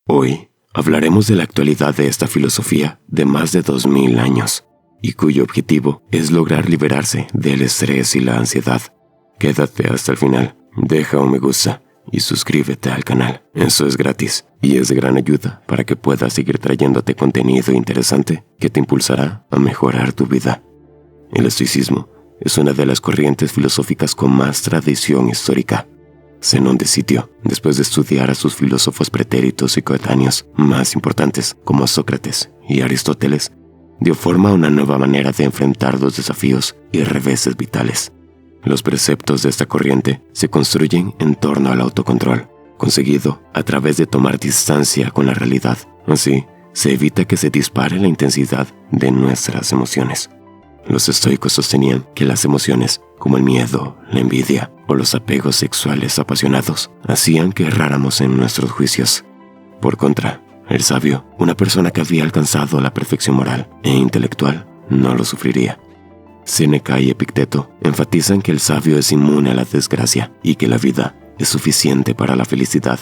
Hoy hablaremos de la actualidad de esta filosofía de más de 2000 años y cuyo objetivo es lograr liberarse del estrés y la ansiedad. Quédate hasta el final, deja un me gusta y suscríbete al canal. Eso es gratis y es de gran ayuda para que puedas seguir trayéndote contenido interesante que te impulsará a mejorar tu vida. El estoicismo es una de las corrientes filosóficas con más tradición histórica. Zenón de Sitio, después de estudiar a sus filósofos pretéritos y coetáneos más importantes como Sócrates y Aristóteles, dio forma a una nueva manera de enfrentar los desafíos y reveses vitales. Los preceptos de esta corriente se construyen en torno al autocontrol, conseguido a través de tomar distancia con la realidad. Así, se evita que se dispare la intensidad de nuestras emociones. Los estoicos sostenían que las emociones, como el miedo, la envidia o los apegos sexuales apasionados, hacían que erráramos en nuestros juicios. Por contra, el sabio, una persona que había alcanzado la perfección moral e intelectual, no lo sufriría. Séneca y Epicteto enfatizan que el sabio es inmune a la desgracia y que la vida es suficiente para la felicidad.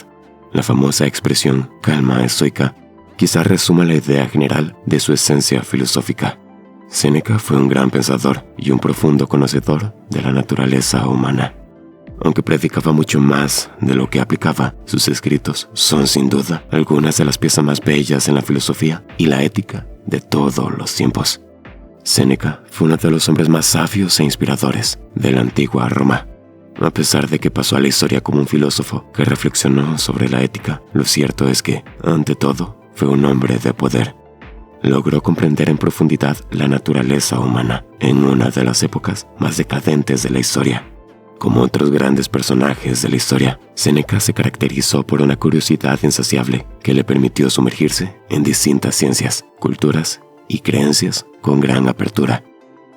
La famosa expresión calma estoica quizá resuma la idea general de su esencia filosófica. Séneca fue un gran pensador y un profundo conocedor de la naturaleza humana. Aunque predicaba mucho más de lo que aplicaba, sus escritos son sin duda algunas de las piezas más bellas en la filosofía y la ética de todos los tiempos. Séneca fue uno de los hombres más sabios e inspiradores de la antigua Roma. A pesar de que pasó a la historia como un filósofo que reflexionó sobre la ética, lo cierto es que, ante todo, fue un hombre de poder. Logró comprender en profundidad la naturaleza humana en una de las épocas más decadentes de la historia. Como otros grandes personajes de la historia, Séneca se caracterizó por una curiosidad insaciable que le permitió sumergirse en distintas ciencias, culturas y creencias con gran apertura.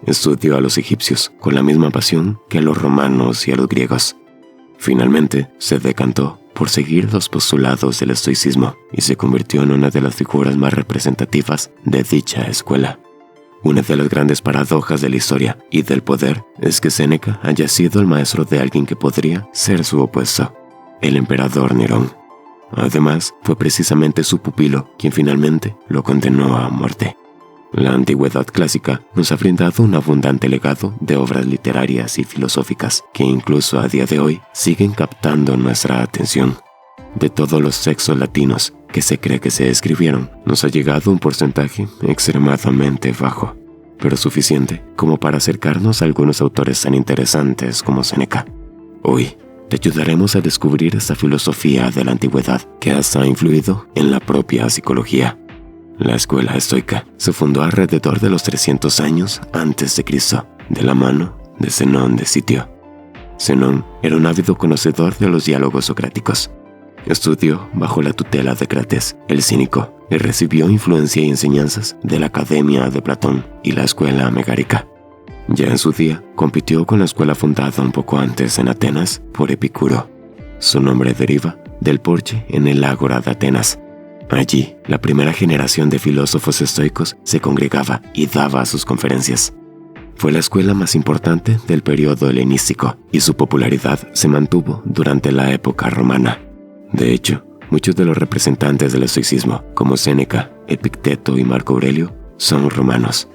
Estudió a los egipcios con la misma pasión que a los romanos y a los griegos. Finalmente, se decantó por seguir los postulados del estoicismo y se convirtió en una de las figuras más representativas de dicha escuela. Una de las grandes paradojas de la historia y del poder es que Séneca haya sido el maestro de alguien que podría ser su opuesto, el emperador Nerón. Además, fue precisamente su pupilo quien finalmente lo condenó a muerte. La antigüedad clásica nos ha brindado un abundante legado de obras literarias y filosóficas que incluso a día de hoy siguen captando nuestra atención. De todos los textos latinos que se cree que se escribieron, nos ha llegado un porcentaje extremadamente bajo, pero suficiente como para acercarnos a algunos autores tan interesantes como Séneca. Hoy te ayudaremos a descubrir esta filosofía de la antigüedad que hasta ha influido en la propia psicología. La escuela estoica se fundó alrededor de los 300 años antes de Cristo, de la mano de Zenón de Sitio. Zenón era un ávido conocedor de los diálogos socráticos. Estudió bajo la tutela de Crates, el cínico, y recibió influencia y enseñanzas de la Academia de Platón y la escuela megárica. Ya en su día, compitió con la escuela fundada un poco antes en Atenas por Epicuro. Su nombre deriva del porche en el ágora de Atenas. Allí, la primera generación de filósofos estoicos se congregaba y daba sus conferencias. Fue la escuela más importante del periodo helenístico y su popularidad se mantuvo durante la época romana. De hecho, muchos de los representantes del estoicismo, como Séneca, Epicteto y Marco Aurelio, son romanos.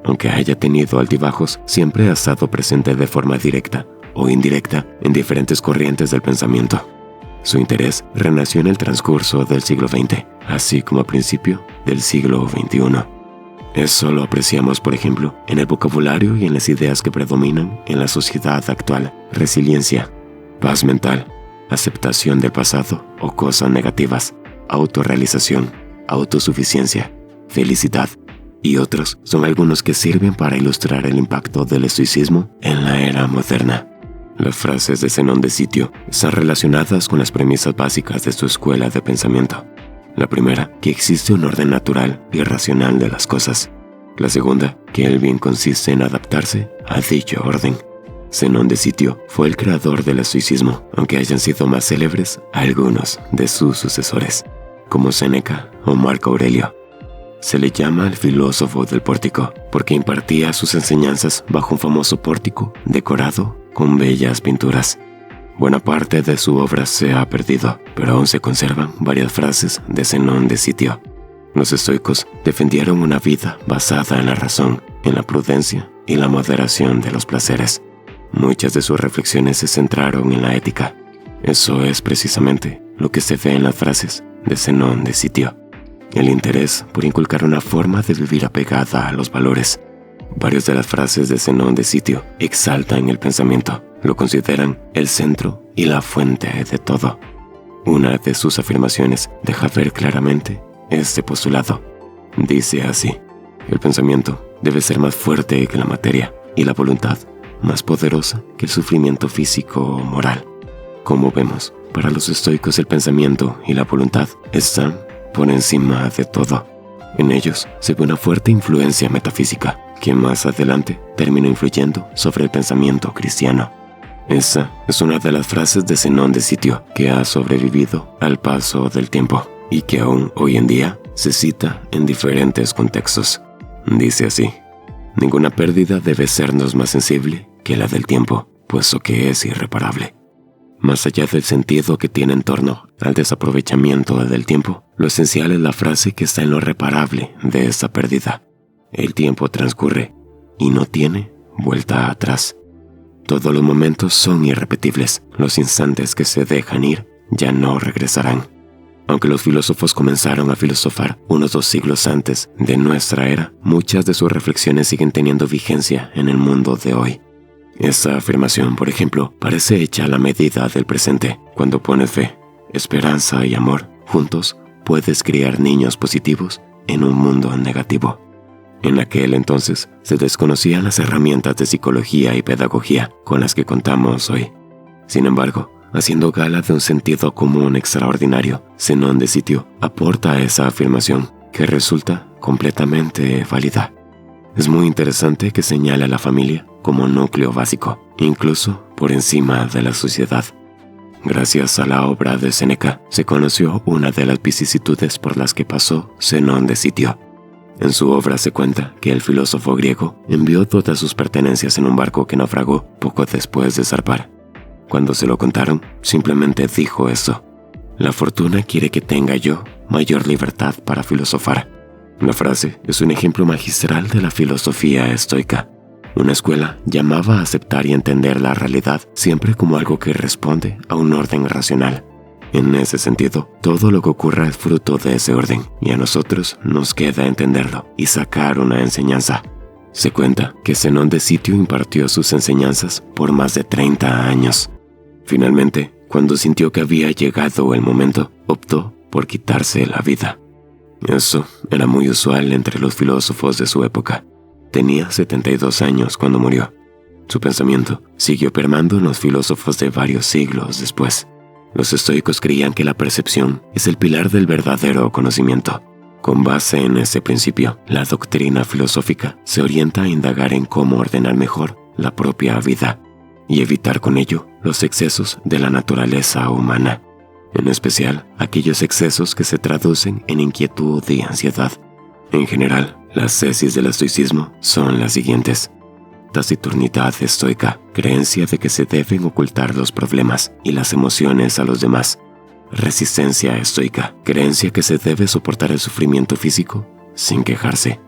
Aunque haya tenido altibajos, siempre ha estado presente de forma directa o indirecta en diferentes corrientes del pensamiento. Su interés renació en el transcurso del siglo XX, así como a principio del siglo XXI. Eso lo apreciamos, por ejemplo, en el vocabulario y en las ideas que predominan en la sociedad actual: resiliencia, paz mental, aceptación del pasado o cosas negativas, autorrealización, autosuficiencia, felicidad, y otros son algunos que sirven para ilustrar el impacto del estoicismo en la era moderna. Las frases de Zenón de Sitio están relacionadas con las premisas básicas de su escuela de pensamiento. La primera, que existe un orden natural y racional de las cosas. La segunda, que el bien consiste en adaptarse a dicho orden. Zenón de Sitio fue el creador del estoicismo, aunque hayan sido más célebres algunos de sus sucesores, como Séneca o Marco Aurelio. Se le llama el filósofo del pórtico porque impartía sus enseñanzas bajo un famoso pórtico decorado con bellas pinturas. Buena parte de su obra se ha perdido, pero aún se conservan varias frases de Zenón de Sitio. Los estoicos defendieron una vida basada en la razón, en la prudencia y la moderación de los placeres. Muchas de sus reflexiones se centraron en la ética. Eso es precisamente lo que se ve en las frases de Zenón de Sitio. El interés por inculcar una forma de vivir apegada a los valores. Varias de las frases de Zenón de Sitio exaltan el pensamiento, lo consideran el centro y la fuente de todo. Una de sus afirmaciones deja ver claramente este postulado. Dice así: el pensamiento debe ser más fuerte que la materia y la voluntad más poderosa que el sufrimiento físico o moral. Como vemos, para los estoicos el pensamiento y la voluntad están por encima de todo. En ellos se ve una fuerte influencia metafísica que más adelante terminó influyendo sobre el pensamiento cristiano. Esa es una de las frases de Zenón de Sitio que ha sobrevivido al paso del tiempo y que aún hoy en día se cita en diferentes contextos. Dice así: ninguna pérdida debe sernos más sensible que la del tiempo, puesto que es irreparable. Más allá del sentido que tiene en torno al desaprovechamiento del tiempo, lo esencial es la frase que está en lo reparable de esta pérdida. El tiempo transcurre y no tiene vuelta atrás. Todos los momentos son irrepetibles. Los instantes que se dejan ir ya no regresarán. Aunque los filósofos comenzaron a filosofar unos 2 siglos antes de nuestra era, muchas de sus reflexiones siguen teniendo vigencia en el mundo de hoy. Esta afirmación, por ejemplo, parece hecha a la medida del presente. Cuando pones fe, esperanza y amor juntos, puedes criar niños positivos en un mundo negativo. En aquel entonces se desconocían las herramientas de psicología y pedagogía con las que contamos hoy. Sin embargo, haciendo gala de un sentido común extraordinario, Zenón de Sitio aporta a esa afirmación que resulta completamente válida. Es muy interesante que señale a la familia como núcleo básico, incluso por encima de la sociedad. Gracias a la obra de Séneca se conoció una de las vicisitudes por las que pasó Zenón de Sitio. En su obra se cuenta que el filósofo griego envió todas sus pertenencias en un barco que naufragó poco después de zarpar. Cuando se lo contaron, simplemente dijo esto: la fortuna quiere que tenga yo mayor libertad para filosofar. La frase es un ejemplo magistral de la filosofía estoica. Una escuela llamaba a aceptar y entender la realidad siempre como algo que responde a un orden racional. En ese sentido, todo lo que ocurra es fruto de ese orden, y a nosotros nos queda entenderlo y sacar una enseñanza. Se cuenta que Zenón de Sitio impartió sus enseñanzas por más de 30 años. Finalmente, cuando sintió que había llegado el momento, optó por quitarse la vida. Eso era muy usual entre los filósofos de su época. Tenía 72 años cuando murió. Su pensamiento siguió permeando en los filósofos de varios siglos después. Los estoicos creían que la percepción es el pilar del verdadero conocimiento. Con base en ese principio, la doctrina filosófica se orienta a indagar en cómo ordenar mejor la propia vida y evitar con ello los excesos de la naturaleza humana, en especial aquellos excesos que se traducen en inquietud y ansiedad. En general, las tesis del estoicismo son las siguientes: taciturnidad estoica, creencia de que se deben ocultar los problemas y las emociones a los demás. Resistencia estoica, creencia que se debe soportar el sufrimiento físico sin quejarse.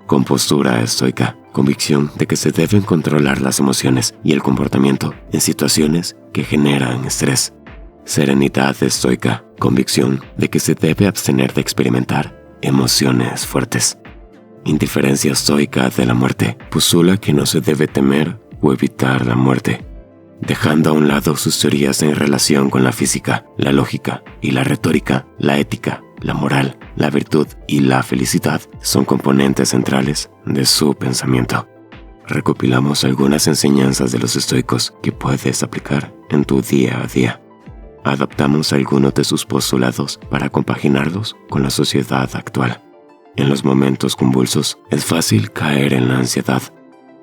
Compostura estoica, convicción de que se deben controlar las emociones y el comportamiento en situaciones que generan estrés. Serenidad estoica, convicción de que se debe abstener de experimentar emociones fuertes. Indiferencia estoica de la muerte, postula que no se debe temer o evitar la muerte. Dejando a un lado sus teorías en relación con la física, la lógica y la retórica, la ética, la moral, la virtud y la felicidad son componentes centrales de su pensamiento. Recopilamos algunas enseñanzas de los estoicos que puedes aplicar en tu día a día. Adaptamos algunos de sus postulados para compaginarlos con la sociedad actual. En los momentos convulsos es fácil caer en la ansiedad.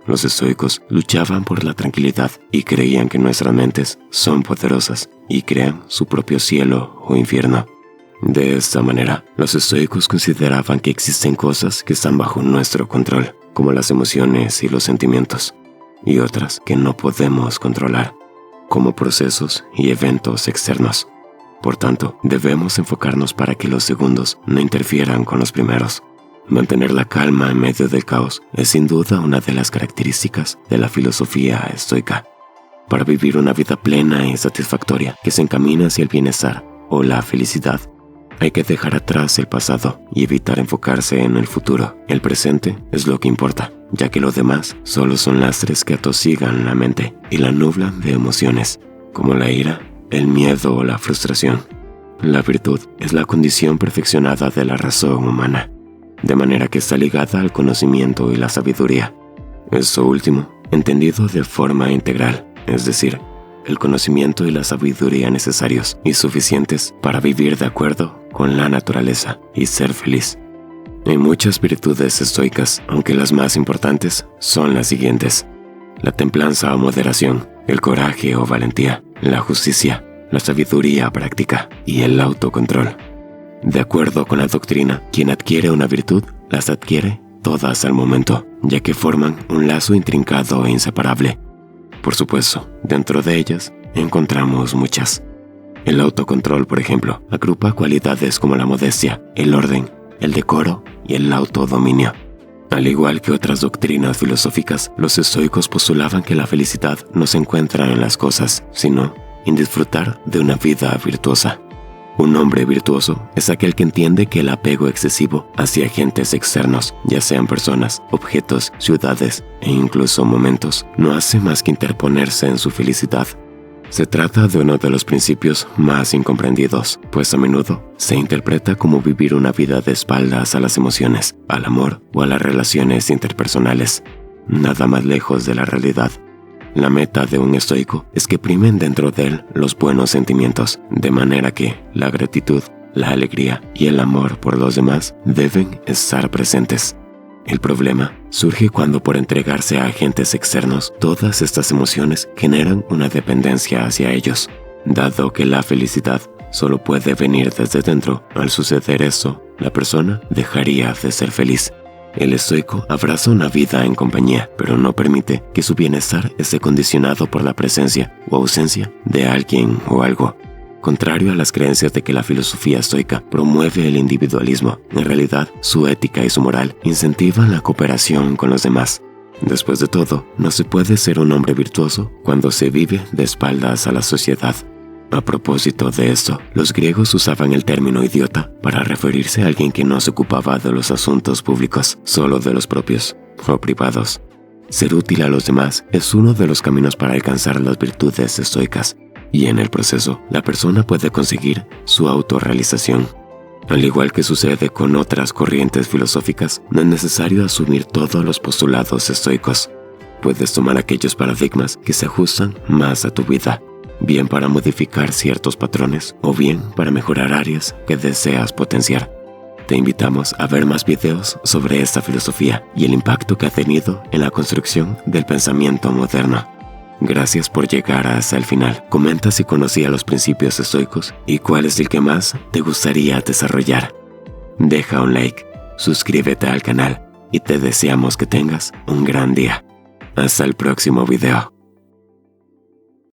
Los estoicos luchaban por la tranquilidad y creían que nuestras mentes son poderosas y crean su propio cielo o infierno. De esta manera, los estoicos consideraban que existen cosas que están bajo nuestro control, como las emociones y los sentimientos, y otras que no podemos controlar. como procesos y eventos externos. Por tanto, debemos enfocarnos para que los segundos no interfieran con los primeros. Mantener la calma en medio del caos es sin duda una de las características de la filosofía estoica. Para vivir una vida plena y satisfactoria que se encamina hacia el bienestar o la felicidad, hay que dejar atrás el pasado y evitar enfocarse en el futuro. El presente es lo que importa, ya que lo demás solo son lastres que atosigan la mente y la nublan de emociones, como la ira, el miedo o la frustración. La virtud es la condición perfeccionada de la razón humana, de manera que está ligada al conocimiento y la sabiduría. Eso último, entendido de forma integral, es decir, el conocimiento y la sabiduría necesarios y suficientes para vivir de acuerdo con la naturaleza y ser feliz. Hay muchas virtudes estoicas, aunque las más importantes son las siguientes: la templanza o moderación, el coraje o valentía, la justicia, la sabiduría práctica y el autocontrol. De acuerdo con la doctrina, quien adquiere una virtud, las adquiere todas al momento, ya que forman un lazo intrincado e inseparable. Por supuesto, dentro de ellas encontramos muchas. El autocontrol, por ejemplo, agrupa cualidades como la modestia, el orden, el decoro y el autodominio. Al igual que otras doctrinas filosóficas, los estoicos postulaban que la felicidad no se encuentra en las cosas, sino en disfrutar de una vida virtuosa. Un hombre virtuoso es aquel que entiende que el apego excesivo hacia agentes externos, ya sean personas, objetos, ciudades e incluso momentos, no hace más que interponerse en su felicidad. Se trata de uno de los principios más incomprendidos, pues a menudo se interpreta como vivir una vida de espaldas a las emociones, al amor o a las relaciones interpersonales. Nada más lejos de la realidad. La meta de un estoico es que primen dentro de él los buenos sentimientos, de manera que la gratitud, la alegría y el amor por los demás deben estar presentes. El problema surge cuando, por entregarse a agentes externos, todas estas emociones generan una dependencia hacia ellos. Dado que la felicidad solo puede venir desde dentro, al suceder eso, la persona dejaría de ser feliz. El estoico abraza una vida en compañía, pero no permite que su bienestar esté condicionado por la presencia o ausencia de alguien o algo. Contrario a las creencias de que la filosofía estoica promueve el individualismo, en realidad su ética y su moral incentivan la cooperación con los demás. Después de todo, no se puede ser un hombre virtuoso cuando se vive de espaldas a la sociedad. A propósito de esto, los griegos usaban el término idiota para referirse a alguien que no se ocupaba de los asuntos públicos, solo de los propios o privados. Ser útil a los demás es uno de los caminos para alcanzar las virtudes estoicas, y en el proceso, la persona puede conseguir su autorrealización. Al igual que sucede con otras corrientes filosóficas, no es necesario asumir todos los postulados estoicos. Puedes tomar aquellos paradigmas que se ajustan más a tu vida, bien para modificar ciertos patrones o bien para mejorar áreas que deseas potenciar. Te invitamos a ver más videos sobre esta filosofía y el impacto que ha tenido en la construcción del pensamiento moderno. Gracias por llegar hasta el final. Comenta si conocías los principios estoicos y cuál es el que más te gustaría desarrollar. Deja un like, suscríbete al canal y te deseamos que tengas un gran día. Hasta el próximo video.